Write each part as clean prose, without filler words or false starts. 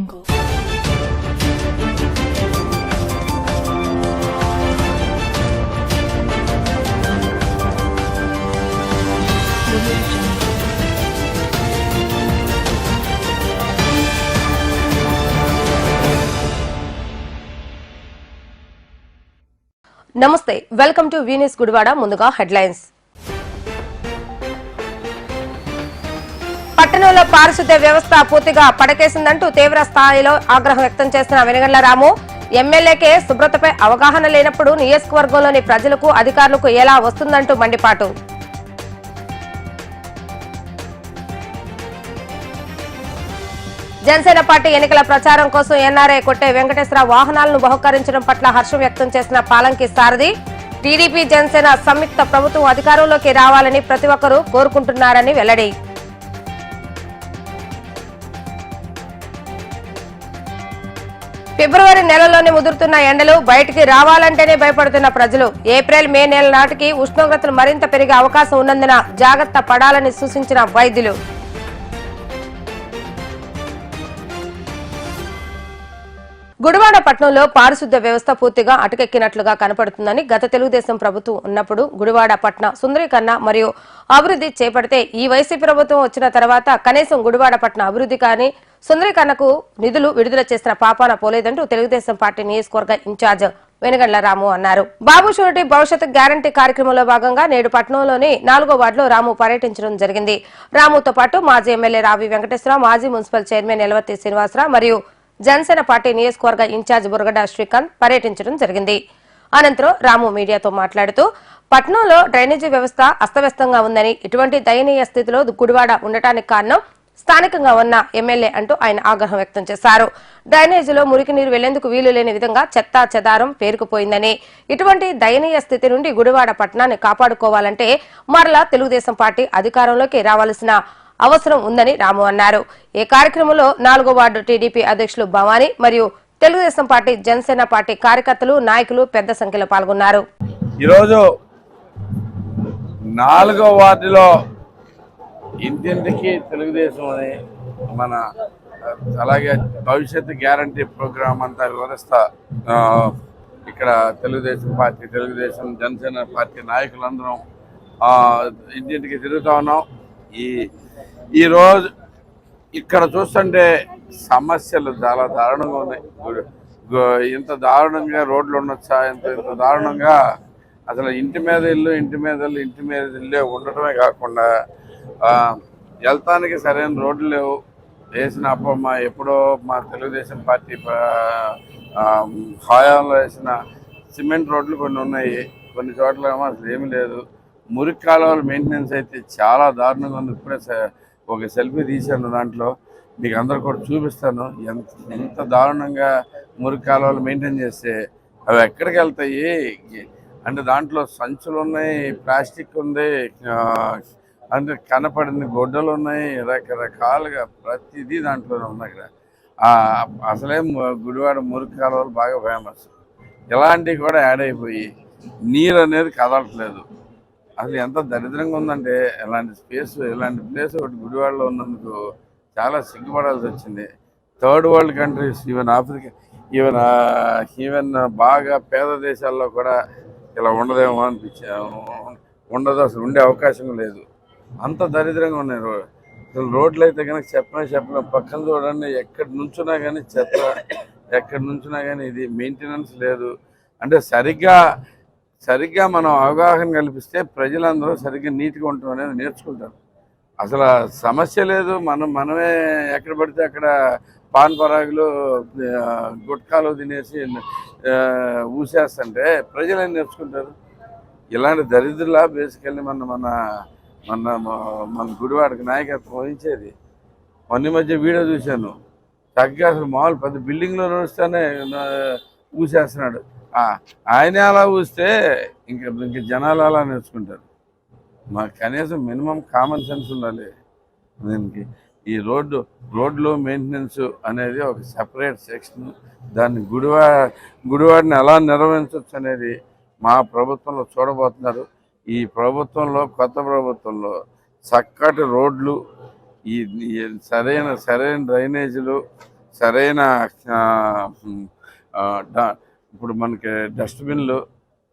నమస్తే, welcome to వీనిస్ Gudivada. ముందుగా headlines. పట్టణంలో పారిశుద్ధ్య వ్యవస్థ పూర్తిగా పడకేసిందంటూ తీవ్ర స్థాయిలో ఆగ్రహం వ్యక్తం చేసిన వెనుగండ్ల రాము, ఎమ్మెల్యేకే శుభ్రతపై అవగాహన లేనప్పుడు నియోజకవర్గంలోని ప్రజలకు అధికారులకు ఎలా వస్తుందంటూ మండిపాటు. జనసేన పార్టీ ఎన్నికల ప్రచారం కోసం ఎన్ఆర్ఐ కొట్టే వెంకటేశ్వర వాహనాలను బహుకరించడం పట్ల హర్షం వ్యక్తం చేసిన పాలంకి సారథి, టీడీపీ జనసేన సంయుక్త ప్రభుత్వం అధికారంలోకి రావాలని ప్రతి ఒక్కరూ కోరుకుంటున్నారని వెల్లడి. ఫిబ్రవరి నెలలోనే ముదురుతున్న ఎండలు, బయటికి రావాలంటేనే భయపడుతున్న ప్రజలు. ఏప్రిల్ మే నెల నాటికి ఉష్ణోగ్రతలు మరింత పెరిగే అవకాశం ఉన్నందున జాగ్రత్త పడాలని సూచించిన వైద్యులు. గుడివాడ పట్టణంలో పారిశుద్ధ్య వ్యవస్థ పూర్తిగా అటకెక్కినట్లుగా కనపడుతుందని, గత తెలుగుదేశం ప్రభుత్వం ఉన్నప్పుడు గుడివాడ పట్టణ సుందరీకరణ మరియు అభివృద్ధి చేపడితే ఈ వైసీపీ ప్రభుత్వం వచ్చిన తర్వాత కనీసం గుడివాడ పట్టణ అభివృద్ధి కానీ సుందరీకరణకు నిధులు విడుదల చేసిన పాపాన పోలేదంటూ తెలుగుదేశం పార్టీ నియోజకవర్గ ఇన్ఛార్జ్ వెనుగండ్ల రాము అన్నారు. బాబు షూరిటీ భవిష్యత్ గ్యారంటీ కార్యక్రమంలో భాగంగా నేడు పట్టణంలోని 4వ వార్డులో రాము పర్యటించడం జరిగింది. రాముతో పాటు మాజీ ఎమ్మెల్యే రావి వెంకటేశ్వరరావు, మాజీ మున్సిపల్ చైర్మన్ ఎలవర్తి శ్రీనివాసరావు మరియు జనసేన పార్టీ నియోజకవర్గ ఇన్ఛార్జ్ బురగడ శ్రీకాంత్ పర్యటించడం జరిగింది. అనంతరం రాము మీడియాతో మాట్లాడుతూ పట్టణంలో డ్రైనేజీ వ్యవస్థ అస్తవ్యస్తంగా ఉందని, ఇటువంటి దయనీయ స్థితిలో గుడివాడ ఉండటానికి కారణం స్థానికంగా ఉన్న ఎమ్మెల్యే అంటూ ఆయన ఆగ్రహం వ్యక్తం చేశారు. డ్రైనేజీలో మురికి నీరు వెళ్లేందుకు వీలు లేని విధంగా చెత్తా చెదారం పేరుకుపోయిందని, ఇటువంటి దయనీయ స్థితి నుండి గుడివాడ పట్టణాన్ని కాపాడుకోవాలంటే మరలా తెలుగుదేశం పార్టీ అధికారంలోకి రావాల్సిన అవసరం ఉందని రాము అన్నారు. ఈ కార్యక్రమంలో 4వ వార్డు టీడీపీ అధ్యక్షులు భవానీ మరియు తెలుగుదేశం పార్టీ జనసేన పార్టీ కార్యకర్తలు, నాయకులు పెద్ద సంఖ్యలో పాల్గొన్నారు. ఈరోజు 4వ వార్డులో ఇంటింటికి తెలుగుదేశం అని మన అలాగే భవిష్యత్తు గ్యారంటీ ప్రోగ్రాం అంతా వివరిస్తా ఇక్కడ తెలుగుదేశం పార్టీ, తెలుగుదేశం జనసేన పార్టీ నాయకులందరం ఇంటింటికి తిరుగుతా ఉన్నాం. ఈరోజు ఇక్కడ చూస్తుంటే సమస్యలు చాలా దారుణంగా ఉన్నాయి. ఇంత దారుణంగా రోడ్లు ఉండొచ్చా? ఇంత దారుణంగా అసలు ఇంటి మీద ఇల్లు, ఇంటి మీద ఇల్లే ఉండటమే కాకుండా వెళ్తానికి సరైన రోడ్లు లేవు. వేసిన అప్పమ్మ ఎప్పుడో మా తెలుగుదేశం పార్టీ హయాంలో వేసిన సిమెంట్ రోడ్లు కొన్ని ఉన్నాయి, కొన్ని చోట్ల ఏమో అసలు ఏమీ లేదు. మురికి కాలువల మెయింటెనెన్స్ అయితే చాలా దారుణంగా ఉంది. ఇప్పుడే ఒక సెల్ఫీ తీశాను, దాంట్లో మీకు అందరు కూడా చూపిస్తాను. ఎంత దారుణంగా మురికి కాలువలు మెయింటైన్ చేస్తే అవి ఎక్కడికి వెళ్తాయి అంటే దాంట్లో సంచులు ఉన్నాయి, ప్లాస్టిక్ ఉంది, అంటే కనపడింది గొడ్డలు ఉన్నాయి, రకరకాలుగా ప్రతిదీ దాంట్లోనే ఉన్నాయి. ఇక్కడ అసలే గుడివాడ మురికి కాలువలు బాగా ఫేమస్. ఇలాంటివి కూడా యాడ్ అయిపోయి నీరు అనేది కదలట్లేదు. అసలు ఎంత దరిద్రంగా ఉందంటే ఇలాంటి ప్లేస్ ఒకటి గుడివాడలో ఉన్నందుకు చాలా సిగ్గుపడాల్సి వచ్చింది. Third world countries, even Africa, even బాగా పేద దేశాల్లో కూడా ఇలా ఉండదేమో ఉండదు, అసలు ఉండే అవకాశం లేదు. అంత దరిద్రంగా ఉన్నాయి అసలు రోడ్లు అయితే కనుక చెప్పిన పక్కన చూడండి, ఎక్కడి నుంచున్నా కానీ చెత్త, ఎక్కడి నుంచున్నా కానీ ఇది మెయింటెనెన్స్ లేదు. అంటే సరిగ్గా మనం అవగాహన కల్పిస్తే ప్రజలందరూ సరిగ్గా నీట్గా ఉండటం అనేది నేర్చుకుంటారు. అసలు సమస్య లేదు. మనమే ఎక్కడ పడితే అక్కడ పాన్ పరాగులు, గుట్కాలు తినేసి ఊసేస్తుంటే ప్రజలు ఏం నేర్చుకుంటారు? ఇలాంటి దరిద్రులా బేసికల్లీ మన గుడివాడకి నాయకత్వం వహించేది. మొన్న మధ్య వీడియో చూశాను, చక్కగా అసలు మామూలు పెద్ద బిల్డింగ్లో నడుస్తూనే ఊసేస్తున్నాడు. ఆయన అలా ఊస్తే ఇంక జనాలు అలా నేర్చుకుంటారు. మాకు కనీసం మినిమం కామన్ సెన్స్ ఉండాలి దీనికి. ఈ రోడ్లు మెయింటెనెన్స్ అనేది ఒక సెపరేట్ సెక్షన్. దాన్ని గుడివాడిని ఎలా నిర్వహించవచ్చు అనేది మా ప్రభుత్వంలో చూడబోతున్నారు. ఈ ప్రభుత్వంలో, కొత్త ప్రభుత్వంలో చక్కటి రోడ్లు, ఈ సరైన డ్రైనేజీలు, సరైన ఇప్పుడు మనకి డస్ట్బిన్లు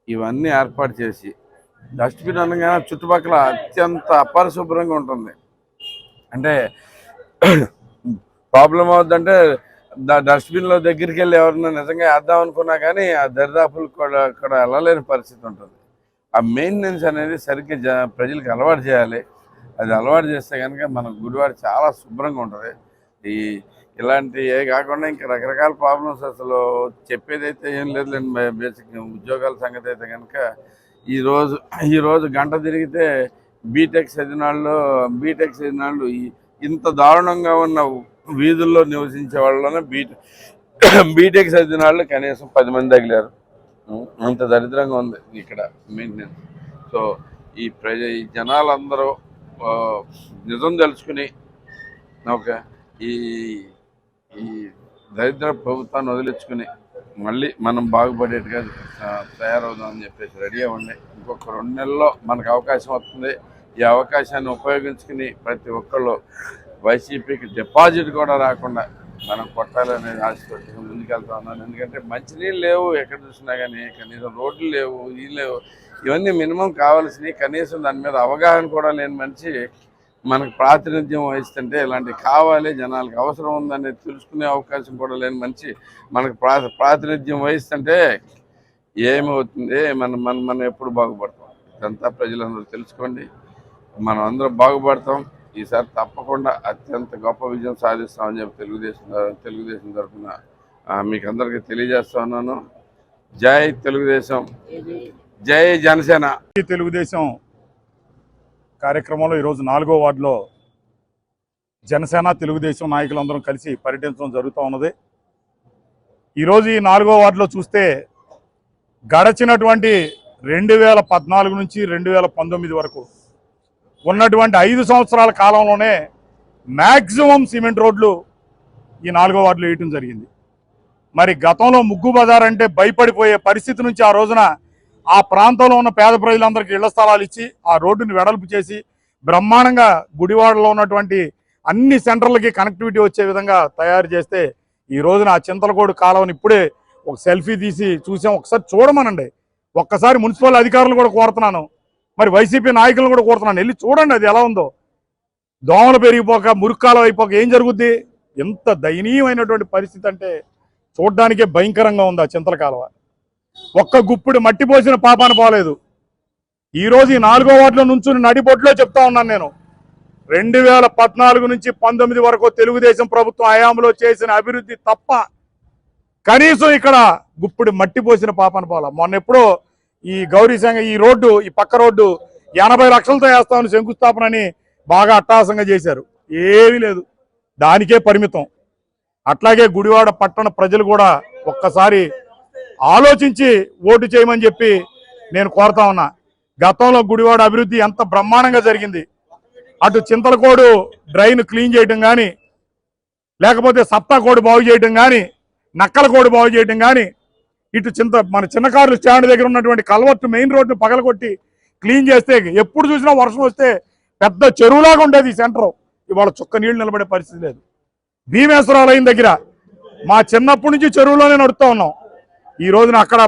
ఇవన్నీ ఏర్పాటు చేసి, డస్ట్బిన్ అనగానే చుట్టుపక్కల అత్యంత అపరిశుభ్రంగా ఉంటుంది. అంటే ప్రాబ్లం అవుద్దంటే డస్ట్బిన్లో దగ్గరికి వెళ్ళి ఎవరన్నా నిజంగా వేద్దాం అనుకున్నా కానీ ఆ దరిదాపులు కూడా అక్కడ వెళ్ళలేని పరిస్థితి ఉంటుంది. ఆ మెయింటెనెన్స్ అనేది సరిగ్గా ప్రజలకు అలవాటు చేయాలి. అది అలవాటు చేస్తే కనుక మన గుడివాడ చాలా శుభ్రంగా ఉంటుంది. ఇలాంటి ఏ కాకుండా ఇంకా రకరకాల ప్రాబ్లమ్స్ అసలు చెప్పేదైతే ఏం లేదులేండి. బేసిక్ ఉద్యోగాల సంగతి అయితే కనుక ఈరోజు గంట తిరిగితే బీటెక్ చదివినాళ్ళు ఇంత దారుణంగా ఉన్న వీధుల్లో నివసించే వాళ్ళలోనే బీటెక్ చదివిన వాళ్ళు కనీసం 10 మంది తగిలారు. అంత దరిద్రంగా ఉంది ఇక్కడ మెయింటెనెన్స్. సో ఈ జనాలందరూ నిజం తెలుసుకుని ఓకే ఈ దరిద్ర ప్రభుత్వాన్ని వదిలించుకుని మళ్ళీ మనం బాగుపడేట్టుగా తయారవుదామని చెప్పేసి రెడీ అవ్వండి. ఇంకొక 2 నెలల్లో మనకు అవకాశం వస్తుంది. ఈ అవకాశాన్ని ఉపయోగించుకుని ప్రతి ఒక్కళ్ళు వైసీపీకి డిపాజిట్ కూడా రాకుండా మనం కొట్టాలనేది ఆశపడి ముందుకెళ్తా ఉన్నాను. ఎందుకంటే మంచినీళ్ళు లేవు, ఎక్కడ చూసినా కానీ కనీసం రోడ్లు లేవు, లేవు. ఇవన్నీ మినిమం కావాల్సినవి. కనీసం దాని మీద అవగాహన కూడా లేని మనిషి మనకు ప్రాతినిధ్యం వహిస్తుంటే ఇలాంటివి కావాలి, జనాలకు అవసరం ఉందనేది తెలుసుకునే అవకాశం కూడా లేని మనిషి మనకు ప్రాతినిధ్యం వహిస్తుంటే ఏమవుతుంది? మనం ఎప్పుడు బాగుపడతాం? ఇదంతా ప్రజలందరూ తెలుసుకోండి. మనం అందరం బాగుపడతాం. ఈసారి తప్పకుండా అత్యంత గొప్ప విజయం సాధిస్తామని చెప్పి తెలుగుదేశం తరఫున మీకు అందరికీ తెలియజేస్తా ఉన్నాను. జై తెలుగుదేశం, జై జనసేన. తెలుగుదేశం కార్యక్రమంలో ఈరోజు 4వ వార్డులో జనసేన తెలుగుదేశం నాయకులందరం కలిసి పర్యటించడం జరుగుతూ ఉన్నది. ఈరోజు ఈ 4వ వార్డులో చూస్తే గడచినటువంటి 2014 నుంచి 2019 వరకు ఉన్నటువంటి 5 సంవత్సరాల కాలంలోనే మ్యాక్సిమం సిమెంట్ రోడ్లు ఈ 4వ వార్డులో వేయటం జరిగింది. మరి గతంలో ముగ్గు బజార్ అంటే భయపడిపోయే పరిస్థితి నుంచి ఆ రోజున ఆ ప్రాంతంలో ఉన్న పేద ప్రజలందరికీ ఇళ్ల స్థలాలు ఇచ్చి ఆ రోడ్డుని వెడల్పు చేసి బ్రహ్మాండంగా గుడివాడలో ఉన్నటువంటి అన్ని సెంటర్లకి కనెక్టివిటీ వచ్చే విధంగా తయారు చేస్తే ఈ రోజున ఆ చింతలకోడు కాలువని ఇప్పుడే ఒక సెల్ఫీ తీసి చూసాం. ఒకసారి చూడమనండి. ఒక్కసారి మున్సిపల్ అధికారులు కూడా కోరుతున్నాను, మరి వైసీపీ నాయకులను కూడా కోరుతున్నాను, వెళ్ళి చూడండి అది ఎలా ఉందో. దోమలు పెరిగిపోక మురుక్కాలం అయిపోక ఏం జరుగుద్ది? ఎంత దయనీయమైనటువంటి పరిస్థితి అంటే చూడ్డానికే భయంకరంగా ఉంది ఆ చింతల కాలువ. ఒక్క గుప్పుడు మట్టి పోసిన పాపాన పోలేదు. ఈరోజు ఈ 4వ వార్డులో నుంచుని నడిబొడ్లో చెప్తా ఉన్నాను నేను. 2014 నుంచి 19 వరకు తెలుగుదేశం ప్రభుత్వం హయాంలో చేసిన అభివృద్ధి తప్ప కనీసం ఇక్కడ గుప్పుడు మట్టి పోసిన పాపాన పోలా. మొన్న ఎప్పుడో ఈ గౌరీ సంఘ ఈ రోడ్డు ఈ పక్క రోడ్డు 80 లక్షలతో వేస్తామని శంకుస్థాపన అని బాగా అట్టహాసంగా చేశారు. ఏమీ లేదు, దానికే పరిమితం. అట్లాగే గుడివాడ పట్టణ ప్రజలు కూడా ఒక్కసారి ఆలోచించి ఓటు చేయమని చెప్పి నేను కోరుతా ఉన్నా. గతంలో గుడివాడ అభివృద్ధి ఎంత బ్రహ్మాండంగా జరిగింది. అటు చింతలకోడు డ్రైన్ క్లీన్ చేయటం కానీ, లేకపోతే సప్తాకోడు బాగు చేయటం కానీ, నక్కలకోడు బాగు చేయటం కానీ, ఇటు మన చిన్నకారులు స్టాండ్ దగ్గర ఉన్నటువంటి కల్వర్ట్ మెయిన్ రోడ్డును పగలగొట్టి క్లీన్ చేస్తే ఎప్పుడు చూసినా వర్షం వస్తే పెద్ద చెరువులాగా ఉండేది ఈ సెంటర్. ఇవాళ చుక్క నీళ్లు నిలబడే పరిస్థితి లేదు. భీమేశ్వరాల లైన్ దగ్గర మా చిన్నప్పటి నుంచి చెరువులోనే నడుస్తూ ఉన్నాం. ఈ రోజున అక్కడ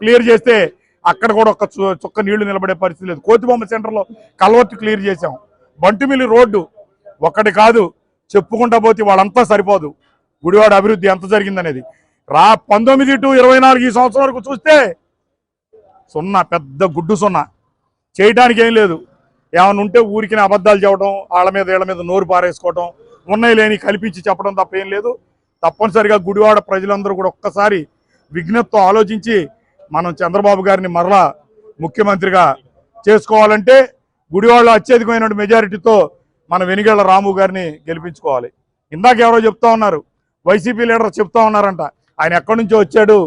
క్లియర్ చేస్తే అక్కడ కూడా ఒక్క చుక్క నీళ్లు నిలబడే పరిస్థితి లేదు. కోతిబొమ్మ సెంటర్లో కల్వర్ట్ క్లియర్ చేసాం. బంటిమిల్లి రోడ్డు ఒక్కటి కాదు, చెప్పుకుంటా పోతే వాళ్ళంతా సరిపోదు గుడివాడ అభివృద్ధి ఎంత జరిగిందనేది. 19 to 24 ఈ సంవత్సరం వరకు చూస్తే సున్నా, పెద్ద గుడ్డు సున్నా. చేయడానికి ఏం లేదు. ఏమైనా ఉంటే ఊరికి అబద్ధాలు చెప్పడం, వాళ్ళ మీద వీళ్ళ మీద నోరు పారేసుకోవడం, ఉన్నాయి లేని కల్పించి చెప్పడం తప్ప ఏం లేదు. తప్పనిసరిగా గుడివాడ ప్రజలందరూ కూడా ఒక్కసారి విజ్ఞప్తితో ఆలోచించి మనం చంద్రబాబు గారిని మరలా ముఖ్యమంత్రిగా చేసుకోవాలంటే గుడివాడలో అత్యధికమైన మెజారిటీతో మన వెనిగళ్ల రాము గారిని గెలిపించుకోవాలి. ఇందాక ఎవరో చెప్తా ఉన్నారు, వైసీపీ లీడర్ చెప్తా ఉన్నారంట ఆయన ఎక్కడి నుంచో వచ్చాడు,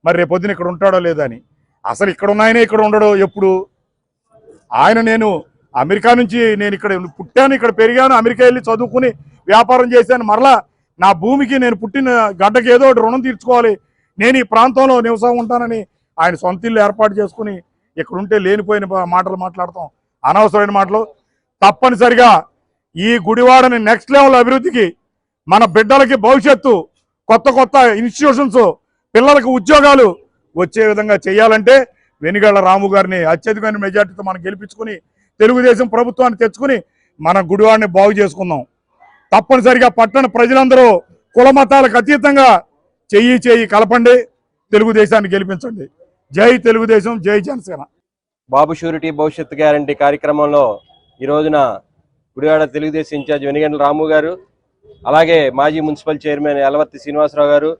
మరి రేపొద్దున ఇక్కడ ఉంటాడో లేదని. అసలు ఇక్కడ ఉన్నాయనే ఇక్కడ ఉండడో ఎప్పుడు? నేను అమెరికా నుంచి నేను ఇక్కడ పుట్టాను, ఇక్కడ పెరిగాను, అమెరికా వెళ్ళి చదువుకుని వ్యాపారం చేశాను, మరలా నా భూమికి నేను పుట్టిన గడ్డకి ఏదో ఒకటి రుణం తీర్చుకోవాలి, నేను ఈ ప్రాంతంలో నివసం ఉంటానని ఆయన సొంత ఇల్లు ఏర్పాటు చేసుకుని ఇక్కడ ఉంటే లేనిపోయిన మాటలు మాట్లాడతాం, అనవసరమైన మాటలు. తప్పనిసరిగా ఈ గుడివాడని నెక్స్ట్ లెవెల్ అభివృద్ధికి, మన బిడ్డలకి భవిష్యత్తు కొత్త కొత్త ఇన్స్టిట్యూషన్స్, పిల్లలకు ఉద్యోగాలు వచ్చే విధంగా చేయాలంటే వెనిగళ్ల రాము గారిని అత్యధికమైన మెజార్టీతో మనం గెలిపించుకుని తెలుగుదేశం ప్రభుత్వాన్ని తెచ్చుకుని మన గుడివాడని బాగు చేసుకుందాం. తప్పనిసరిగా పట్టణ ప్రజలందరూ కుల మతాలకు అతీతంగా చెయ్యి కలపండి, తెలుగుదేశాన్ని గెలిపించండి. జై తెలుగుదేశం, జై జనసేన. బాబు షూరిటీ భవిష్యత్తు గ్యారంటీ కార్యక్రమంలో ఈ రోజున గుడివాడ తెలుగుదేశం ఇన్ఛార్జ్ వెనిగండ్ల రాము గారు, అలాగే మాజీ మున్సిపల్ చైర్మన్ యలవర్తి శ్రీనివాసరావు గారు,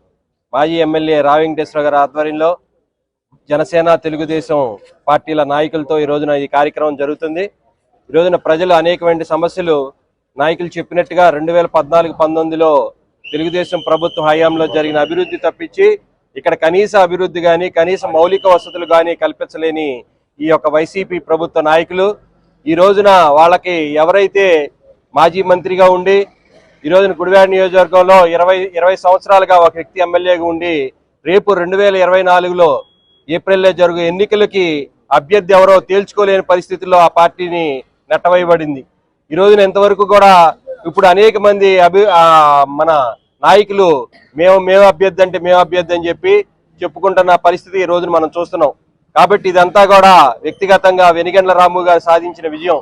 మాజీ ఎమ్మెల్యే రావి వెంకటేశ్వరరావు గారి ఆధ్వర్యంలో జనసేన తెలుగుదేశం పార్టీల నాయకులతో ఈ రోజున ఈ కార్యక్రమం జరుగుతుంది. ఈ రోజున ప్రజలు అనేకమైన సమస్యలు నాయకులు చెప్పినట్టుగా 2014-19లో తెలుగుదేశం ప్రభుత్వ హయాంలో జరిగిన అభివృద్ధి తప్పించి ఇక్కడ కనీస అభివృద్ధి కానీ కనీస మౌలిక వసతులు కానీ కల్పించలేని ఈ యొక్క వైసీపీ ప్రభుత్వ నాయకులు ఈ రోజున వాళ్ళకి ఎవరైతే మాజీ మంత్రిగా ఉండి ఈ రోజున గుడివాడ నియోజకవర్గంలో 20 సంవత్సరాలుగా ఒక వ్యక్తి ఎమ్మెల్యేగా ఉండి రేపు 2024లో ఏప్రిల్లో జరుగు ఎన్నికలకి అభ్యర్థి ఎవరో తేల్చుకోలేని పరిస్థితుల్లో ఆ పార్టీని నెట్టవేయబడింది. ఈ రోజున ఎంతవరకు కూడా ఇప్పుడు అనేక మంది మన నాయకులు మేము అభ్యర్థి అంటే మేము అభ్యర్థి అని చెప్పి చెప్పుకుంటున్న పరిస్థితి ఈ రోజున మనం చూస్తున్నాం. కాబట్టి ఇదంతా కూడా వ్యక్తిగతంగా వెనిగండ్ల రాము గారు సాధించిన విజయం.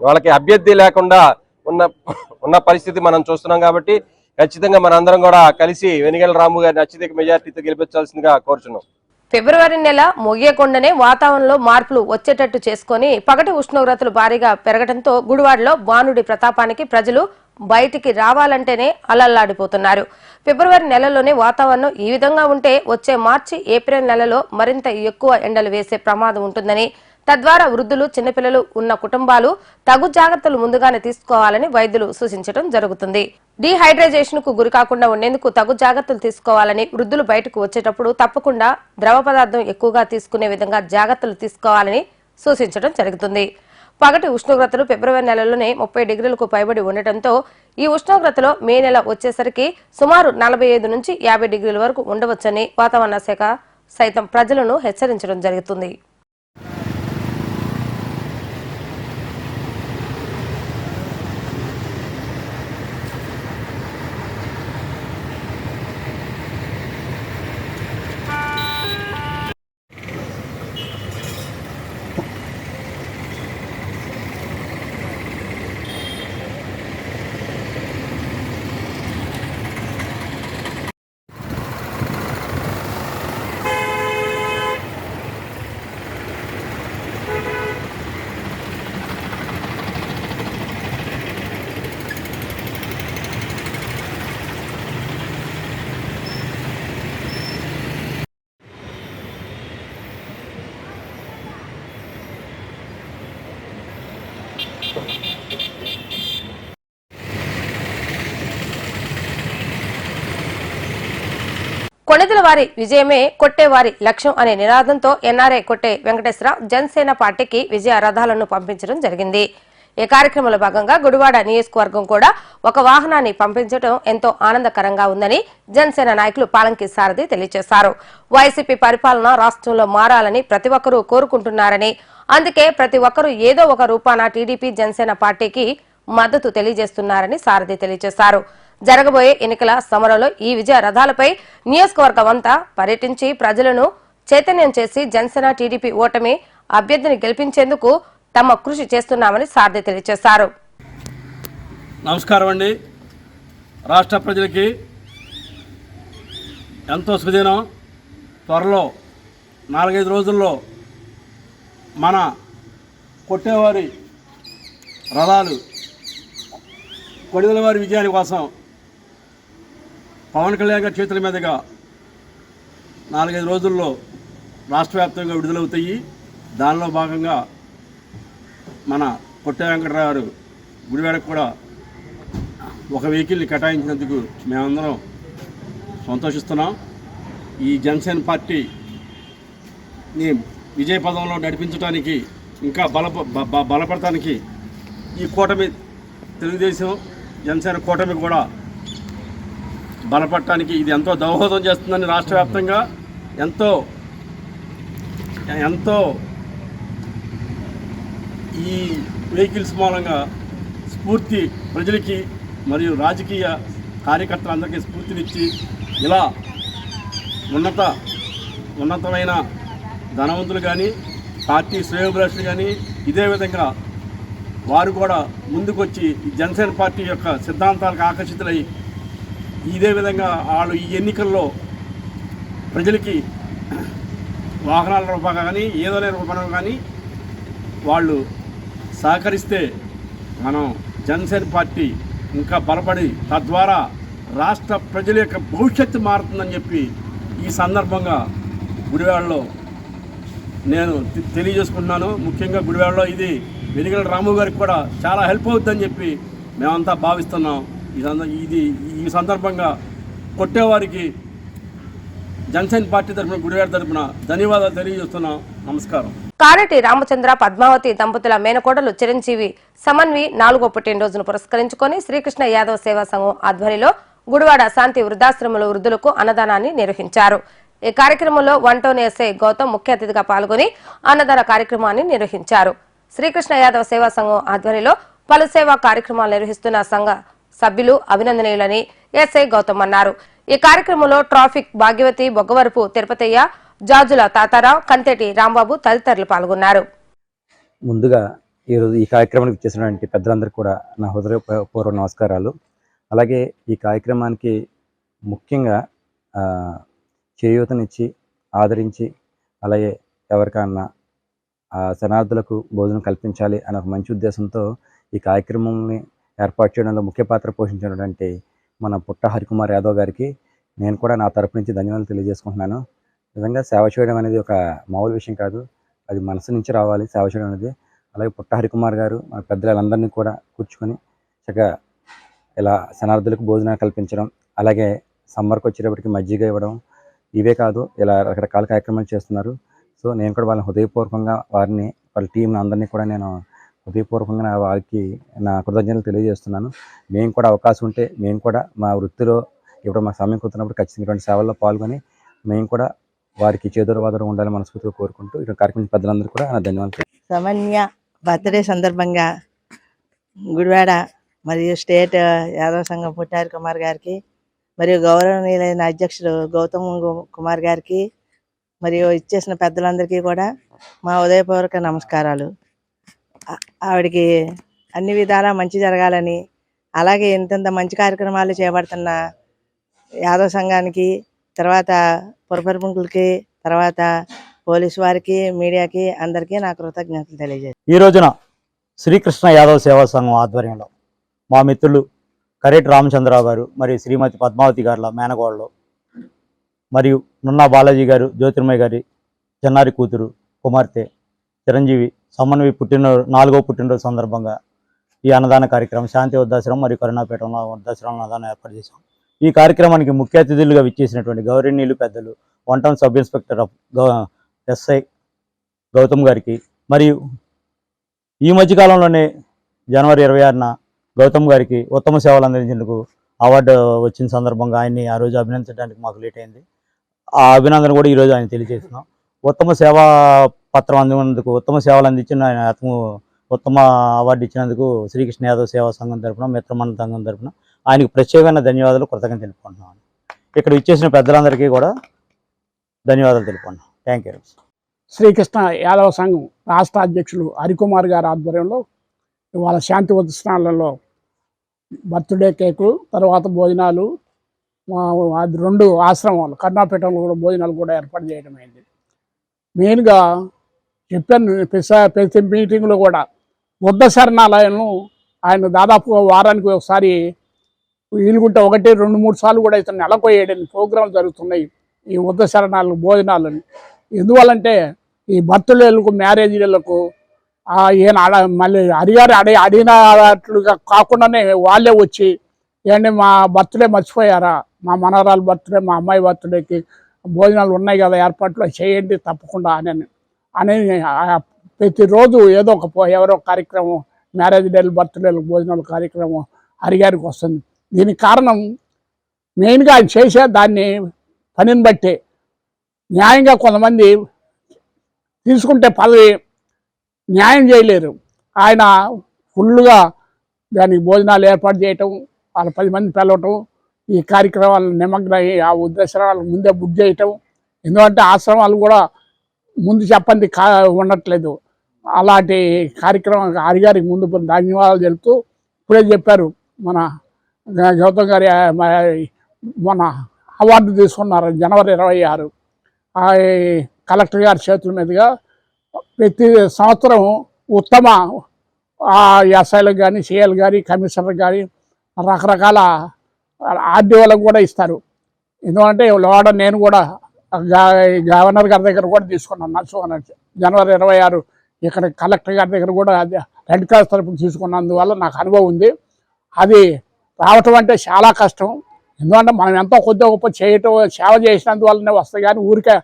వాళ్ళకి అభ్యర్థి లేకుండా ఉన్న పరిస్థితి మనం చూస్తున్నాం. కాబట్టి ఖచ్చితంగా మనందరం కూడా కలిసి వెనిగండ్ల రాము గారిని అత్యధిక మెజార్టీతో గెలిపించాల్సిందిగా కోరుచున్నాం. ఫిబ్రవరి నెల ముగియకుండానే వాతావరణంలో మార్పులు వచ్చేటట్టు చేసుకుని పగటి ఉష్ణోగ్రతలు భారీగా పెరగడంతో గుడివాడలో బాణుడి ప్రతాపానికి ప్రజలు బయటికి రావాలంటేనే అలల్లాడిపోతున్నారు. ఫిబ్రవరి నెలలోనే వాతావరణం ఈ విధంగా ఉంటే వచ్చే మార్చి ఏప్రిల్ నెలలో మరింత ఎక్కువ ఎండలు వేసే ప్రమాదం ఉంటుందని, తద్వారా వృద్ధులు, చిన్నపిల్లలు ఉన్న కుటుంబాలు తగు జాగ్రత్తలు ముందుగానే తీసుకోవాలని వైద్యులు సూచించడం జరుగుతుంది. డీహైడ్రేషన్ కు గురికాకుండా ఉండేందుకు తగు జాగ్రత్తలు తీసుకోవాలని, వృద్ధులు బయటకు వచ్చేటప్పుడు తప్పకుండా ద్రవ పదార్థం ఎక్కువగా తీసుకునే విధంగా జాగ్రత్తలు తీసుకోవాలని సూచించడం జరుగుతుంది. పగటి ఉష్ణోగ్రతలు ఫిబ్రవరి నెలలోనే 30 డిగ్రీలకు పైబడి ఉండటంతో ఈ ఉష్ణోగ్రతలో మే నెల వచ్చేసరికి సుమారు 45 నుంచి 50 డిగ్రీల వరకు ఉండవచ్చని వాతావరణ శాఖ సైతం ప్రజలను హెచ్చరించడం జరుగుతుంది. కొణిదెల వారి విజయమే కొట్టేవారి లక్ష్యం అనే నినాదంతో ఎన్ఆర్ఐ కొట్టే వెంకటేశ్వరరావు జనసేన పార్టీకి విజయ రథాలను పంపించడం జరిగింది. ఈ కార్యక్రమంలో భాగంగా గుడివాడ నియోజకవర్గం కూడా ఒక వాహనాన్ని పంపించడం ఎంతో ఆనందకరంగా ఉందని జనసేన నాయకులు పాలంకి సారథి తెలియజేశారు. వైసీపీ పరిపాలన రాష్ట్రంలో మారాలని ప్రతి ఒక్కరూ కోరుకుంటున్నారని, అందుకే ప్రతి ఒక్కరూ ఏదో ఒక రూపాన టీడీపీ జనసేన పార్టీకి మద్దతు తెలియజేస్తున్నారని సారథి తెలియజేశారు. జరగబోయే ఎన్నికల సమరంలో ఈ విజయ రథాలపై నియోజకవర్గమంతా పర్యటించి ప్రజలను చైతన్యం చేసి జనసేన టీడీపీ ఓటమి అభ్యర్థిని గెలిపించేందుకు తమ కృషి చేస్తున్నామని సారథి తెలియజేశారు. నమస్కారం అండి. రాష్ట్ర ప్రజలకి ఎంతో సుదినం. త్వరలో 4-5 రోజుల్లో మన కొట్టేవారి రథాలు కొణిదెల వారి విజయాని కోసం పవన్ కళ్యాణ్ గారి చేతుల మీదుగా 4-5 రోజుల్లో రాష్ట్ర వ్యాప్తంగా విడుదలవుతాయి. దానిలో భాగంగా మన కొట్టే వెంకటరావు గారు గుడివాడకు కూడా ఒక వెహికల్ని కేటాయించినందుకు మేమందరం సంతోషిస్తున్నాం. ఈ జనసేన పార్టీని విజయ పదంలో నడిపించడానికి ఇంకా బలపడటానికి ఈ కూటమి తెలుగుదేశం జనసేన కూటమి కూడా బలపడటానికి ఇది ఎంతో దోహదం చేస్తుందని రాష్ట్ర వ్యాప్తంగా ఎంతో ఈ వెహికల్స్ మూలంగా స్ఫూర్తి ప్రజలకి మరియు రాజకీయ కార్యకర్తలందరికీ స్ఫూర్తినిచ్చి ఇలా ఉన్నతమైన ధనవంతులు కానీ పార్టీ శ్రేయోభిలాషులు కానీ ఇదే విధంగా వారు కూడా ముందుకొచ్చి జనసేన పార్టీ యొక్క సిద్ధాంతాలకు ఆకర్షితులై ఇదే విధంగా వాళ్ళు ఈ ఎన్నికల్లో ప్రజలకి వాహనాల రూపంగా కానీ ఏదైనా రూపంగా కానీ వాళ్ళు సహకరిస్తే మనం జనసేన పార్టీ ఇంకా బలపడి తద్వారా రాష్ట్ర ప్రజల యొక్క భవిష్యత్తు మారుతుందని చెప్పి ఈ సందర్భంగా గుడివాడలో నేను తెలియజేసుకుంటున్నాను. ముఖ్యంగా గుడివాడలో ఇది వెనిగళ్ల రాము గారికి కూడా చాలా హెల్ప్ అవుతుందని చెప్పి మేమంతా భావిస్తున్నాం. ఈ సందర్భంగా కొట్టేవారికి జనసేన పార్టీ తరఫున గుడివాడ తరఫున ధన్యవాదాలు తెలియజేస్తున్నాం. నమస్కారం. కారెటి రామచంద్ర పద్మావతి దంపతుల మేనకోడలు చిరంజీవి సమన్వి 4వ పుట్టినరోజును పురస్కరించుకొని శ్రీకృష్ణ యాదవ్ సేవా సంఘం ఆధ్వర్యంలో గుడివాడ శాంతి వృద్ధాశ్రమంలో వృద్ధులకు అన్నదానాన్ని నిర్వహించారు. ఈ కార్యక్రమంలో 1 టౌన్ ఎస్ఐ గౌతమ్ ముఖ్య అతిథిగా పాల్గొని అన్నదాన కార్యక్రమాన్ని నిర్వహించారు. శ్రీకృష్ణ యాదవ్ సేవా సంఘం ఆధ్వర్యంలో పలు సేవా కార్యక్రమాలు నిర్వహిస్తున్న సంఘ సభ్యులు అభినందనీయులని ఎస్ఐ గౌతమ్ అన్నారు. ఈ కార్యక్రమంలో ట్రాఫిక్ భాగ్యవతి, బొగ్గవరపు తిరుపతయ్య, జాజుల తాతారావు, కంతేటి రాంబాబు తదితరులు పాల్గొన్నారు. ముందుగా ఈరోజు ఈ కార్యక్రమానికి ఇచ్చేసినటువంటి పెద్దలందరికీ కూడా నా హృదయపూర్వక నమస్కారాలు. అలాగే ఈ కార్యక్రమానికి ముఖ్యంగా చేయూతనిచ్చి ఆదరించి అలాగే ఎవరికన్నా శరణార్థులకు భోజనం కల్పించాలి అనే ఒక మంచి ఉద్దేశంతో ఈ కార్యక్రమాన్ని ఏర్పాటు చేయడంలో ముఖ్య పాత్ర పోషించినటువంటి మన పుట్ట హరికుమార్ యాదవ్ గారికి నేను కూడా నా తరపు నుంచి ధన్యవాదాలు తెలియజేసుకుంటున్నాను. నిజంగా సేవ చేయడం అనేది ఒక మామూలు విషయం కాదు, అది మనసు నుంచి రావాలి సేవ చేయడం అనేది. అలాగే పుట్ట హరికుమార్ గారు మన పెద్దలందరినీ కూడా కూర్చుకొని చక్కగా ఇలా శనార్థులకు భోజనాలు కల్పించడం, అలాగే సమ్మర్కి వచ్చేటప్పటికి మజ్జిగ ఇవ్వడం, ఇవే కాదు ఇలా రకరకాల కార్యక్రమాలు చేస్తున్నారు. సో నేను కూడా వాళ్ళని హృదయపూర్వకంగా వాళ్ళ టీంని అందరినీ కూడా నేను హృదయపూర్వకంగా వారికి నా కృతజ్ఞతలు తెలియజేస్తున్నాను. మేము కూడా అవకాశం ఉంటే మేము కూడా మా వృత్తిలో ఇప్పుడు మా సమయం కుదిరినప్పుడు ఖచ్చితంగా ఇటువంటి సేవల్లో పాల్గొని మేము కూడా వారికి చేదోరవాదోరు ఉండాలని మనస్ఫూర్తిగా కోరుకుంటూ ఇటువంటి కార్యక్రమం పెద్దలందరూ కూడా నా ధన్యవాదాలు. సమన్య బర్త్డే సందర్భంగా గుడివాడ మరియు స్టేట్ యాదవ సంఘం పుట్టారి కుమార్ గారికి మరియు గౌరవనీయులైన అధ్యక్షుడు గౌతమ్ కుమార్ గారికి మరియు ఇచ్చేసిన పెద్దలందరికీ కూడా మా ఉదయపూర్వక నమస్కారాలు. ఆవిడకి అన్ని విధాలా మంచి జరగాలని, అలాగే ఇంత మంచి కార్యక్రమాలు చేపడుతున్న యాదవ సంఘానికి, తర్వాత పురప్రముఖులకి, తర్వాత పోలీసు వారికి, మీడియాకి అందరికీ నా కృతజ్ఞతలు తెలియజేస్తాను. ఈ రోజున శ్రీకృష్ణ యాదవ్ సేవా సంఘం ఆధ్వర్యంలో మా మిత్రులు కరేటి రామచంద్రరావు గారు మరియు శ్రీమతి పద్మావతి గారుల మేనగోడలు మరియు నున్నా బాలాజీ గారు, జ్యోతిర్మయ్య గారి చిన్నారి కూతురు కుమార్తె చిరంజీవి సమన్వి 4వ పుట్టినరోజు సందర్భంగా ఈ అన్నదాన కార్యక్రమం శాంతి వృద్ధాశ్రమం మరియు కరుణాపేటంలో వృద్ధాశ్రమం అన్నదానం ఏర్పాటు చేశాం. ఈ కార్యక్రమానికి ముఖ్య అతిథులుగా విచ్చేసినటువంటి గౌరవనీయులు పెద్దలు 1 town sub inspector SI Gautam గారికి, మరియు ఈ మధ్యకాలంలోనే జనవరి 26న గౌతమ్ గారికి ఉత్తమ సేవలు అందించేందుకు అవార్డు వచ్చిన సందర్భంగా ఆయన్ని ఆ రోజు అభినందించడానికి మాకు లేట్ అయింది. ఆ అభినందన కూడా ఈరోజు ఆయన తెలియజేస్తున్నాం. ఉత్తమ సేవా పత్రం అందినందుకు, ఉత్తమ సేవలు అందించిన అతను ఉత్తమ అవార్డు ఇచ్చినందుకు శ్రీకృష్ణ యాదవ్ సేవా సంఘం తరఫున, మిత్రమండల సంఘం తరఫున ఆయనకు ప్రత్యేకమైన ధన్యవాదాలు, కృతజ్ఞతలు తెలుపుకుంటున్నాను. ఇక్కడ ఇచ్చేసిన పెద్దలందరికీ కూడా ధన్యవాదాలు తెలుపుకుంటున్నాను. Thank you. శ్రీకృష్ణ యాదవ సంఘం రాష్ట్ర అధ్యక్షులు హరికుమార్ గారి ఆధ్వర్యంలో ఇవాళ శాంతి ఉత్సవాలలో బర్త్డే కేకు, తర్వాత భోజనాలు, అది 2 ఆశ్రమాలు కర్ణాపేటలో కూడా భోజనాలు కూడా ఏర్పాటు చేయడం అయింది. మెయిన్గా చెప్పాను ప్రతి మీటింగ్లో కూడా వృద్ధ శరణాలయాలను ఆయన దాదాపుగా వారానికి ఒకసారి వీలుగుంటే 1, 2, 3 సార్లు కూడా అయితే నెలకు 7 ప్రోగ్రాంలు జరుగుతున్నాయి ఈ వృద్ధ శరణాలు భోజనాలని. ఎందువల్లంటే ఈ బర్త్డేలకు, మ్యారేజీలకు ఈయన మళ్ళీ అడిగినట్లుగా కాకుండానే వాళ్ళే వచ్చి ఏంటంటే మా బర్త్డే మర్చిపోయారా, మా మనవరాలు బర్త్డే, మా అమ్మాయి బర్త్డేకి భోజనాలు ఉన్నాయి కదా ఏర్పాట్లు చేయండి తప్పకుండా అని ప్రతిరోజు ఏదో ఎవరో కార్యక్రమం, మ్యారేజ్ డేలు, బర్త్డేలు, భోజనాలు కార్యక్రమం హరిగారికి వస్తుంది. దీనికి కారణం మెయిన్గా ఆయన చేసే దాన్ని పనిని బట్టి న్యాయంగా కొంతమంది తీసుకుంటే పదవి న్యాయం చేయలేరు. ఆయన ఫుల్గా దానికి భోజనాలు ఏర్పాటు చేయటం, వాళ్ళ 10 మంది పిలవటం, ఈ కార్యక్రమాలు నిమగ్నమై ఆ ఉద్దేశాలు ముందే బుక్ చేయటం. ఎందుకంటే ఆశ్రమాలు కూడా ముందు చెప్పండి ఉండట్లేదు. అలాంటి కార్యక్రమం హరిగారికి ముందు ధన్యవాదాలు తెలుపుతూ ఇప్పుడే చెప్పారు మన గౌతమ్ గారి మన అవార్డు తీసుకున్నారు జనవరి 26 కలెక్టర్ గారి చేతుల మీదుగా. ప్రతి సంవత్సరం ఉత్తమ ఎస్ఐలకు కానీ, సిఐలకు కానీ, కమిషనర్లకు కానీ రకరకాల ఆర్డీఓలకు కూడా ఇస్తారు. ఎందుకంటే లోడ నేను కూడా గవర్నర్ గారి దగ్గర కూడా తీసుకున్నాను నర్సుకున్నాను. జనవరి 26 ఇక్కడ కలెక్టర్ గారి దగ్గర కూడా రెడ్ క్రాస్ తరపున తీసుకున్నందువల్ల నాకు అనుభవం ఉంది. అది రావటం అంటే చాలా కష్టం. ఎందుకంటే మనం ఎంతో కొద్దిగా గొప్ప చేయటం సేవ చేసినందువల్లనే వస్తాయి, కానీ ఊరికే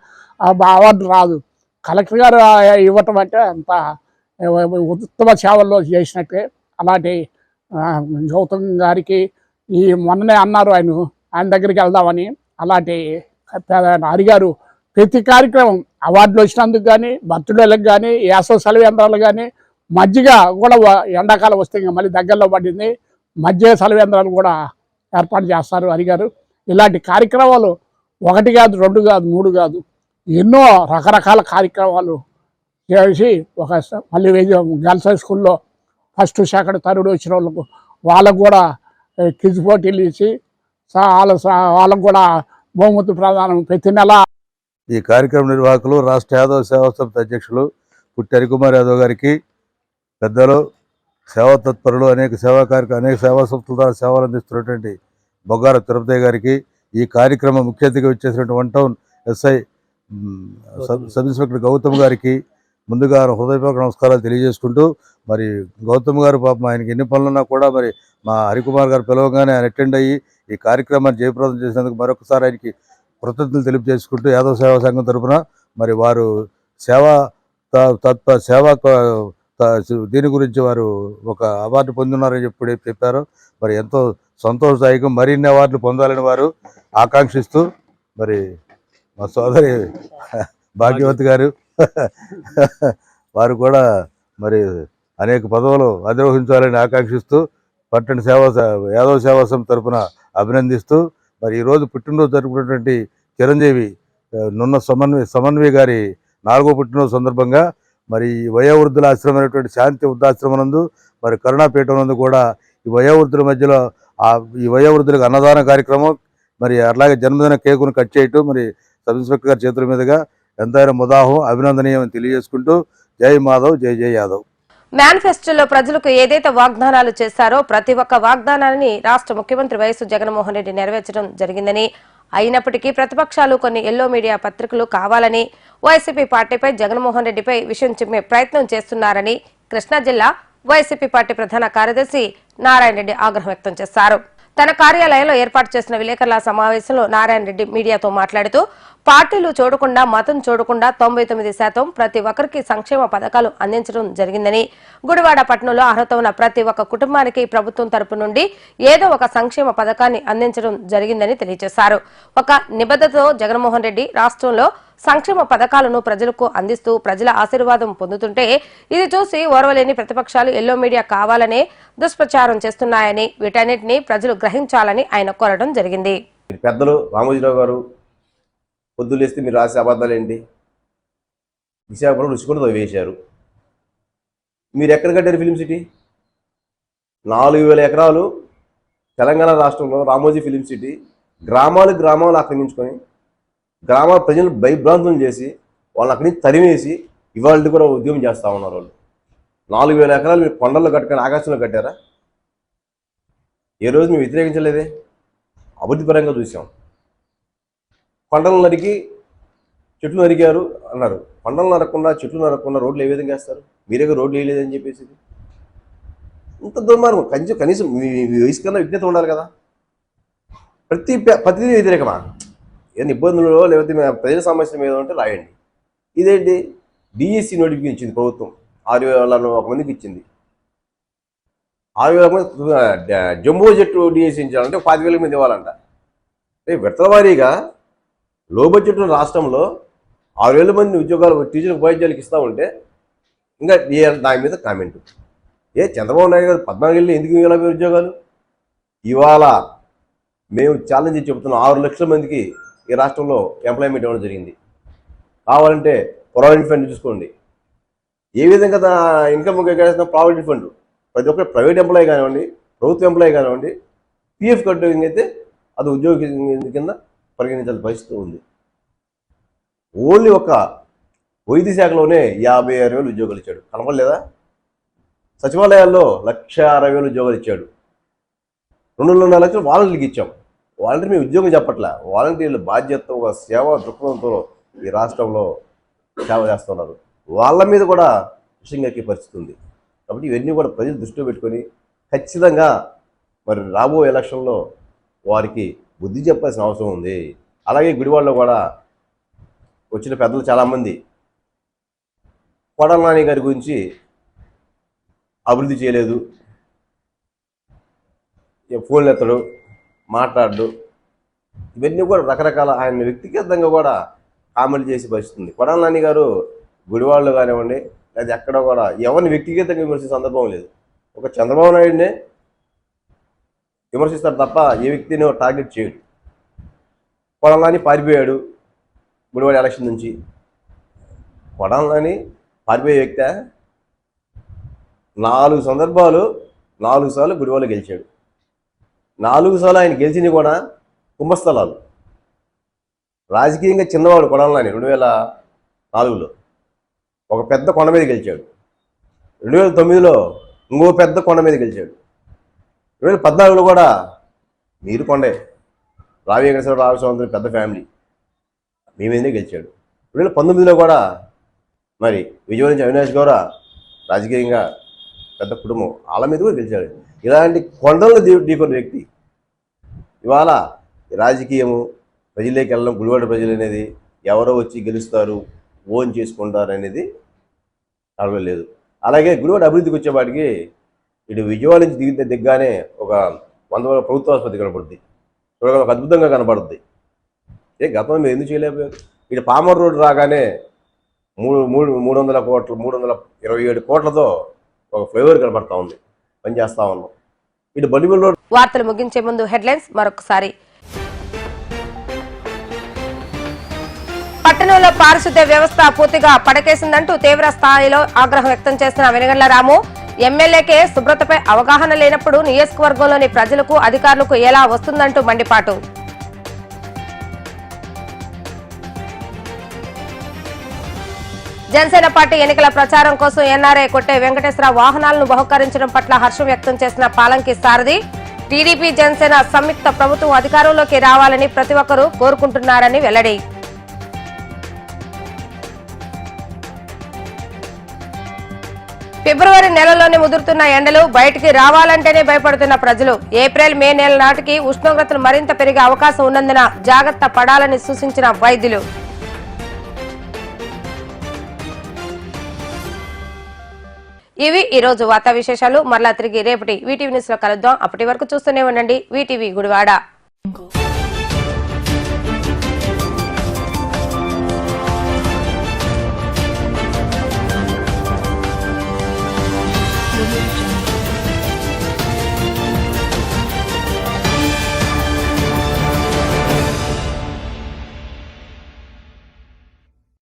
అవార్డు రాదు. కలెక్టర్ గారు ఇవ్వటం అంటే అంత ఉత్తమ సేవల్లో చేసినట్టే. అలాంటి గౌతమ్ గారికి మొన్ననే అన్నారు ఆయన దగ్గరికి వెళ్దామని. అలాంటి హరిగారు ప్రతి కార్యక్రమం అవార్డులు వచ్చినందుకు కానీ, బర్త్డేలకు కానీ, వేసవి సెలవేంద్రాలు కానీ, మజ్జిగ కూడా ఎండాకాలం వస్తే ఇంకా మళ్ళీ దగ్గరలో పడింది, మజ్జిగ సెలవేంద్రాలు కూడా ఏర్పాటు చేస్తారు హరిగారు. ఇలాంటి కార్యక్రమాలు 1 కాదు, 2 కాదు, 3 కాదు, ఎన్నో రకరకాల కార్యక్రమాలు చేసి మళ్ళీ గర్ల్స్ హై స్కూల్లో 1st, 2nd, 3rd వచ్చిన వాళ్ళకు కూడా క్విజ్ పోటీలు ఇచ్చి వాళ్ళకు కూడా బహుమతి ప్రదానం ప్రతి నెల. ఈ కార్యక్రమ నిర్వాహకులు రాష్ట్ర యాదవ సేవా సంస్థ అధ్యక్షులు పుట్టి హరికుమార్ యాదవ్ గారికి, పెద్దలు సేవా తత్పరులు అనేక సేవా సంస్థల ద్వారా సేవలు అందిస్తున్నటువంటి బొగ్గార తిరుపతి గారికి, ఈ కార్యక్రమం ముఖ్య అతిథిగా వచ్చేసినటువంటి 1 town SI sub inspector Gautam గారికి ముందుగా హృదయపూర్వక నమస్కారాలు తెలియజేసుకుంటూ, మరి గౌతమ్ గారు పాపం ఆయనకి ఎన్ని పనులున్నా కూడా మరి మా హరికుమార్ గారు పిలవగానే ఆయన అటెండ్ అయ్యి ఈ కార్యక్రమాన్ని జయప్రదం చేసినందుకు మరొకసారి ఆయనకి కృతజ్ఞతలు తెలియజేసుకుంటూ యాదవ సేవా సంఘం తరఫున మరి వారు దీని గురించి వారు ఒక అవార్డు పొందున్నారని చెప్పారు. మరి ఎంతో సంతోషదాయకం. మరిన్ని అవార్డులు పొందాలని వారు ఆకాంక్షిస్తూ, మరి మా సోదరి భాగ్యవతి గారు వారు కూడా మరి అనేక పదవులు అధిరోహించాలని ఆకాంక్షిస్తూ పట్టణ యాదవ సేవా సంస్థ తరఫున అభినందిస్తూ, మరి ఈరోజు పుట్టినరోజు జరుపుకున్నటువంటి చిరంజీవి నున్న సమన్వయ గారి 4వ పుట్టినరోజు సందర్భంగా మరి వయోవృద్ధుల ఆశ్రమైనటువంటి శాంతి వృద్ధాశ్రమం నందు, మరి కరుణాపీఠం నందు కూడా ఈ వయోవృద్ధుల మధ్యలో ఈ వయోవృద్ధులకు అన్నదాన కార్యక్రమం, మరి అలాగే జన్మదిన కేకును కట్ చేయటం మరి సబ్ ఇన్స్పెక్టర్ గారి చేతుల మీదుగా ఎంతైనా ముదాహం అభినందనీయమని తెలియజేసుకుంటూ జై మాధవ్, జై జై యాదవ్. మేనిఫెస్టోలో ప్రజలకు ఏదైతే వాగ్దానాలు చేశారో ప్రతి ఒక్క వాగ్దానాన్ని రాష్ట్ర ముఖ్యమంత్రి వైఎస్ జగన్మోహన్ రెడ్డి నెరవేర్చడం జరిగిందని, అయినప్పటికీ ప్రతిపక్షాలు కొన్ని ఎల్లో మీడియా పత్రికలు కావాలని వైసీపీ పార్టీపై జగన్మోహన్ రెడ్డిపై విషయం చెప్పే ప్రయత్నం చేస్తున్నారని కృష్ణా జిల్లా వైసీపీ పార్టీ ప్రధాన కార్యదర్శి నారాయణ రెడ్డి ఆగ్రహం వ్యక్తం చేశారు. తన కార్యాలయంలో ఏర్పాటు చేసిన విలేకరుల సమావేశంలో నారాయణ రెడ్డి మీడియాతో మాట్లాడుతూ, పార్టీలు చూడకుండా, మతం చూడకుండా 99% ప్రతి ఒక్కరికి సంక్షేమ పథకాలు అందించడం జరిగిందని, గుడివాడ పట్టణంలో అర్హత ఉన్న ప్రతి ఒక్క కుటుంబానికి ప్రభుత్వం తరపు నుండి ఏదో ఒక సంక్షేమ పథకాన్ని అందించడం జరిగిందని తెలియజేశారు. ఒక నిబద్ధతతో జగన్మోహన్ రెడ్డి రాష్ట్రంలో సంక్షేమ పథకాలను ప్రజలకు అందిస్తూ ప్రజల ఆశీర్వాదం పొందుతుంటే ఇది చూసి ఓర్వలేని ప్రతిపక్షాలు ఎల్లో మీడియా కావాలనే దుష్ప్రచారం చేస్తున్నాయని, వీటన్నిటిని ప్రజలు గ్రహించాలని ఆయన కోరడం జరిగింది. పెద్దలు రామోజీరావు గారు పొద్దులేస్తే మీరు రాసే అబద్ధాలు ఏంటి? విశాఖపట్నం రుచికొండ వేశారు. మీరు ఎక్కడ కట్టారు ఫిలిం సిటీ? 4000 ఎకరాలు తెలంగాణ రాష్ట్రంలో రామోజీ ఫిలిం సిటీ గ్రామాలు ఆక్రమించుకొని గ్రామాల ప్రజలు భయభ్రాంతులు చేసి వాళ్ళని అక్కడి నుంచి తరిమేసి ఇవాళ కూడా ఉద్యమం చేస్తూ ఉన్నారు. వాళ్ళు 4000 ఎకరాలు మీరు కొండల్లో కట్టుకొని ఆకాశంలో కట్టారా? ఏ రోజు మేము వ్యతిరేకించలేదే, అభివృద్ధి పరంగా చూసాం. కొండలు నరికి చెట్లు నరికారు అన్నారు. కొండలు నరకకుండా చెట్లు నరకకుండా రోడ్లు ఏ విధంగా వేస్తారు? మీరే రోడ్లు వేయలేదని చెప్పేసి ఇంత దుర్మార్గం. కనీసం మీ వయసు కన్నా విజ్ఞత ఉండాలి కదా. ప్రతిదీ వ్యతిరేకమా? ఏదైనా ఇబ్బందులు లేకపోతే ప్రజల సమస్యల మీద ఉంటే రాయండి. ఇదేంటి? డిఎస్సి నోటిఫికేషన్ ఇచ్చింది ప్రభుత్వం, 6000 మందికి ఇచ్చింది. 6000 మంది జంబో జెట్టు డిఎస్సి ఇచ్చాలంటే 10,000 మంది ఇవ్వాలంట. విడతల వారీగా లో బడ్జెట్ రాష్ట్రంలో 6000 మంది ఉద్యోగాలు టీచర్ ఉపాధ్యాయులకు ఇస్తూ ఉంటే ఇంకా దాని మీద కామెంట్. చంద్రబాబు నాయుడు గారు 14 ఏళ్ళు ఎందుకు 40 ఉద్యోగాలు? ఇవాళ మేము ఛాలెంజ్ చెబుతున్నాం, 6 లక్షల మందికి ఈ రాష్ట్రంలో ఎంప్లాయ్మెంట్ ఇవ్వడం జరిగింది. కావాలంటే ప్రావిడెంట్ ఫండ్ చూసుకోండి, ఏ విధంగా ఇన్కమ్ కేటాయిస్తున్న ప్రావిడెంట్ ఫండ్ ప్రతి ఒక్కరు ప్రైవేట్ ఎంప్లాయీ కానివ్వండి, ప్రభుత్వ ఎంప్లాయీ కానివ్వండి, పిఎఫ్ కట్టింగ్ అయితే అది ఉద్యోగ కింద పరిగణించాల్సిన పరిస్థితి ఉంది. ఓన్లీ ఒక వైద్య శాఖలోనే 56,000 ఉద్యోగాలు ఇచ్చాడు, కనపడలేదా? సచివాలయాల్లో 1,60,000 ఉద్యోగాలు ఇచ్చాడు. 2.5 లక్షలు వాలంటీర్కి ఇచ్చాం. వాలంటీర్ మేము ఉద్యోగం చెప్పట్లే, వాలంటీర్ల బాధ్యతతో ఒక సేవా దృక్పథంతో ఈ రాష్ట్రంలో సేవ చేస్తున్నారు. వాళ్ళ మీద కూడా విషయం ఎక్కే పరిస్థితి ఉంది. కాబట్టి ఇవన్నీ కూడా ప్రజలు దృష్టిలో పెట్టుకొని ఖచ్చితంగా మరి రాబోయే ఎలక్షన్లో వారికి బుద్ధి చెప్పాల్సిన అవసరం ఉంది. అలాగే గుడివాడలో కూడా వచ్చిన పెద్దలు చాలామంది కొడాల నాని గారి గురించి అభివృద్ధి చేయలేదు, ఫోన్లు ఎత్తడు, మాట్లాడు, ఇవన్నీ కూడా రకరకాల ఆయన వ్యక్తిగతంగా కూడా కామెంట్ చేసి పరిస్థితుంది. కొడాల నాని గారు గుడివాడలో కానివ్వండి లేదా ఎక్కడ కూడా ఎవరిని వ్యక్తిగతంగా విమర్శించే సందర్భం లేదు. ఒక చంద్రబాబు నాయుడినే విమర్శిస్తాడు తప్ప ఏ వ్యక్తిని టార్గెట్ చేయడు. కొడాల నాని పారిపోయాడు గుడివాడ ఎలక్షన్ నుంచి. కొడాల నాని పారిపోయే వ్యక్తి 4 సందర్భాలు 4 సార్లు గుడివాడలో గెలిచాడు. 4 సార్లు ఆయన గెలిచింది కూడా కుంభస్థలాలు. రాజకీయంగా చిన్నవాడు కొడాల నాని. 2004లో ఒక పెద్ద కొండ మీద గెలిచాడు. 2009లో ఇంకో పెద్ద కొండ మీద గెలిచాడు. 2014లో కూడా మీరు కొండే, రావి వెంకటేశ్వర రామస్వామి పెద్ద ఫ్యామిలీ, మీ మీదనే గెలిచాడు. 2019లో కూడా మరి విజయవాడ నుంచి అవినాష్ గౌర రాజకీయంగా పెద్ద కుటుంబం, వాళ్ళ మీద కూడా గెలిచాడు. ఇలాంటి కొండలను ఢీకొన్న వ్యక్తి ఇవాళ రాజకీయము ప్రజల్లోకి వెళ్ళడం, గుడివాడ ప్రజలు అనేది ఎవరో వచ్చి గెలుస్తారు, ఓన్ చేసుకుంటారు అనేది అడగలేదు. అలాగే గుడివాడ అభివృద్ధికి వచ్చేవాటికి ఇటు విజయవాడ నుంచి దిగ్గానే ఒక 100 ప్రభుత్వ ఆసుపత్రి కనపడుద్ది, చూడగా ఒక అద్భుతంగా కనపడుద్ది. గతంలో మీరు ఎందుకు చేయలేకపోయారు? ఇటు పామర్ రోడ్డు రాగానే 300 కోట్లు 327 కోట్లతో ఒక ఫ్లైఓవర్ కనపడతా ఉంది, పనిచేస్తా ఉన్నాం. ఇటు బలిబుల్ రోడ్. వార్తలు ముగించే ముందు హెడ్లైన్స్ మరొకసారి. పట్టణంలో పారిశుద్ధ్య వ్యవస్థ పూర్తిగా పడకేసిందంటూ తీవ్ర స్థాయిలో ఆగ్రహం వ్యక్తం చేసిన వెనుగండ్ల రాము. ఎమ్మెల్యేకే శుభ్రతపై అవగాహన లేనప్పుడు నియోజకవర్గంలోని ప్రజలకు అధికారులకు ఎలా వస్తుందంటూ మండిపాటు. జనసేన పార్టీ ఎన్నికల ప్రచారం కోసం ఎన్ఆర్ఐ కొట్టే వెంకటేశ్వర వాహనాలను బహుకరించడం పట్ల హర్షం వ్యక్తం చేసిన పాలంకి సారథి. టీడీపీ జనసేన సంయుక్త ప్రభుత్వం అధికారంలోకి రావాలని ప్రతి ఒక్కరూ కోరుకుంటున్నారని వెల్లడి. ఫిబ్రవరి నెలలోనే ముదురుతున్న ఎండలు, బయటికి రావాలంటేనే భయపడుతున్న ప్రజలు. ఏప్రిల్ మే నెల నాటికి ఉష్ణోగ్రతలు మరింత పెరిగే అవకాశం ఉన్నందున జాగ్రత్త పడాలని సూచించిన వైద్యులు. ఇవి ఈ రోజు వార్తా విశేషాలు. మరలా తిరిగి రేపటి వీటీవీ న్యూస్ లో కలుద్దాం. అప్పటి వరకు చూస్తూనే ఉండండి వీటీవీ గుడివాడ.